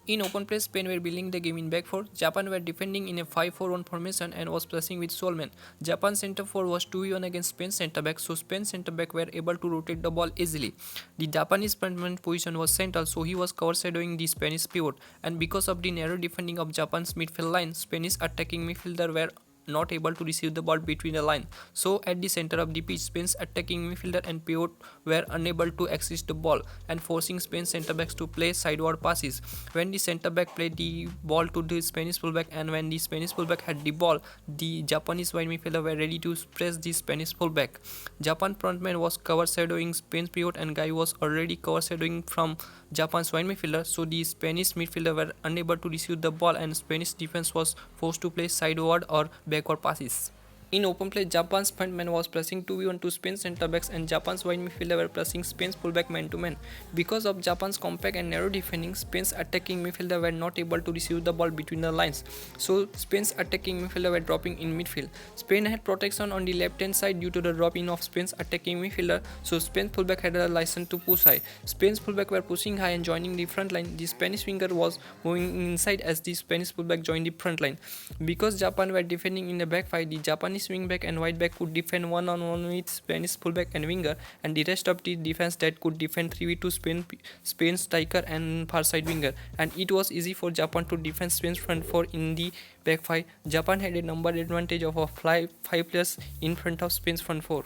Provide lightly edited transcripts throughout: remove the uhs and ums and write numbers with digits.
In open play, Spain were building the game in back four. Japan were defending in a 5-4-1 formation and was pressing with Solman. Japan center four was 2-1 against Spain center back, so Spain center back were able to rotate the ball easily. The Japanese frontman position was central, so he was cover shadowing the Spanish pivot. And because of the narrow defending of Japan's midfield line, Spanish attacking midfielder were not able to receive the ball between the line. So at the center of the pitch, Spain's attacking midfielder and pivot were unable to access the ball and forcing Spain's centre backs to play sideward passes. When the centre back played the ball to the Spanish fullback and when the Spanish fullback had the ball, the Japanese wide midfielder were ready to press the Spanish fullback. Japan frontman was cover shadowing Spain's pivot and Guy was already cover shadowing from Japan's wide midfielder, so the Spanish midfielder were unable to receive the ball and Spanish defense was forced to play sideward or backward passes. In open play, Japan's frontman was pressing 2v1 to Spain's centre backs and Japan's wide midfielder were pressing Spain's fullback man to man. Because of Japan's compact and narrow defending, Spain's attacking midfielder were not able to receive the ball between the lines. So Spain's attacking midfielder were dropping in midfield. Spain had protection on the left hand side due to the drop in of Spain's attacking midfielder, so Spain's fullback had a license to push high. Spain's fullback were pushing high and joining the front line. The Spanish winger was moving inside as the Spanish fullback joined the front line. Because Japan were defending in the back five, the Japanese wingback and wide back could defend one-on-one with Spanish fullback and winger, and the rest of the defense that could defend 3v2 Spain's striker and far side winger, and it was easy for Japan to defend Spain's front four in the back five. Japan had a number advantage of five players in front of Spain's front four.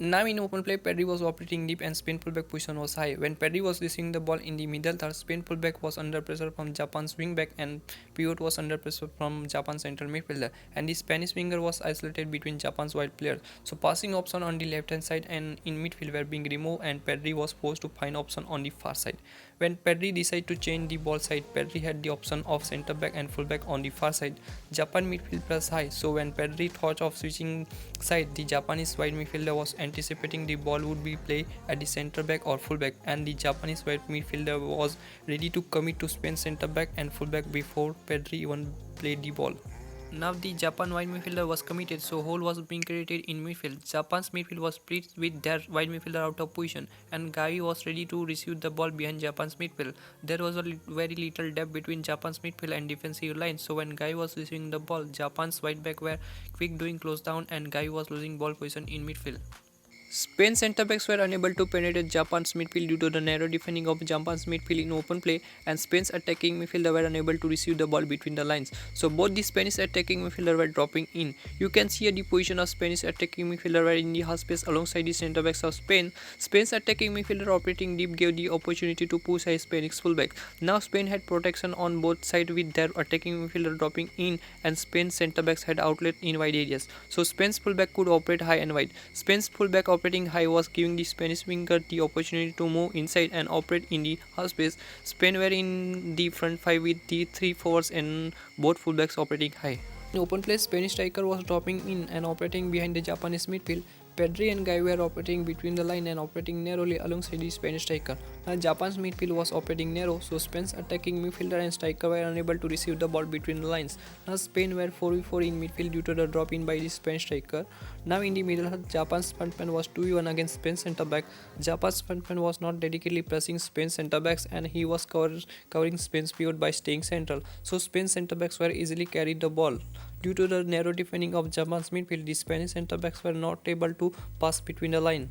Now in open play, Pedri was operating deep and Spain fullback position was high. When Pedri was receiving the ball in the middle third, Spain fullback was under pressure from Japan's wingback and pivot was under pressure from Japan's central midfielder, and the Spanish winger was isolated between Japan's wide players. So passing option on the left hand side and in midfield were being removed and Pedri was forced to find option on the far side. When Pedri decided to change the ball side, Pedri had the option of centre back and fullback on the far side. Japan midfield press high, so when Pedri thought of switching side, the Japanese wide midfielder was anticipating the ball would be played at the centre back or fullback, and the Japanese wide midfielder was ready to commit to Spain's centre back and fullback before Pedri even played the ball. Now the Japan wide midfielder was committed, so hole was being created in midfield. Japan's midfield was split with their wide midfielder out of position, and Gavi was ready to receive the ball behind Japan's midfield. There was a very little depth between Japan's midfield and defensive line, so when Gavi was receiving the ball, Japan's wide back were quick doing close down and Gavi was losing ball position in midfield. Spain's centre backs were unable to penetrate Japan's midfield due to the narrow defending of Japan's midfield in open play, and Spain's attacking midfielder were unable to receive the ball between the lines. So both the Spanish attacking midfielder were dropping in. You can see the position of Spanish attacking midfielder were in the half space alongside the centre backs of Spain. Spain's attacking midfielder operating deep gave the opportunity to push a Spanish fullback. Now Spain had protection on both sides with their attacking midfielder dropping in, and Spain's centre backs had outlet in wide areas. So Spain's fullback could operate high and wide. Spain's fullback operating high was giving the Spanish winger the opportunity to move inside and operate in the half space. Spain were in the front five with the three forwards and both fullbacks operating high. In open play, Spanish striker was dropping in and operating behind the Japanese midfield. Pedri and Guy were operating between the line and operating narrowly alongside the Spanish striker. Now Japan's midfield was operating narrow, so Spain's attacking midfielder and striker were unable to receive the ball between the lines. Now Spain were 4v4 in midfield due to the drop in by the Spanish striker. Now in the middle, Japan's frontman was 2v1 against Spain's centre back. Japan's frontman was not dedicatedly pressing Spain's centre backs and he was covering Spain's pivot by staying central. So Spain's centre backs were easily carried the ball. Due to the narrow defending of Japan's midfield, the Spanish centre backs were not able to pass between the line.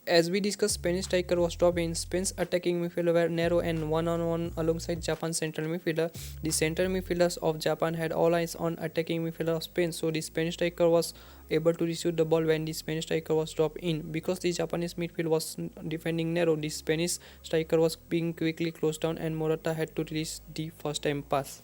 As we discussed, Spanish striker was dropped in. Spain's attacking midfielder were narrow and one-on-one alongside Japan's central midfielder. The central midfielders of Japan had all eyes on attacking midfielder of Spain, so the Spanish striker was able to receive the ball when the Spanish striker was dropped in. Because the Japanese midfield was defending narrow, the Spanish striker was being quickly closed down and Morata had to release the first time pass.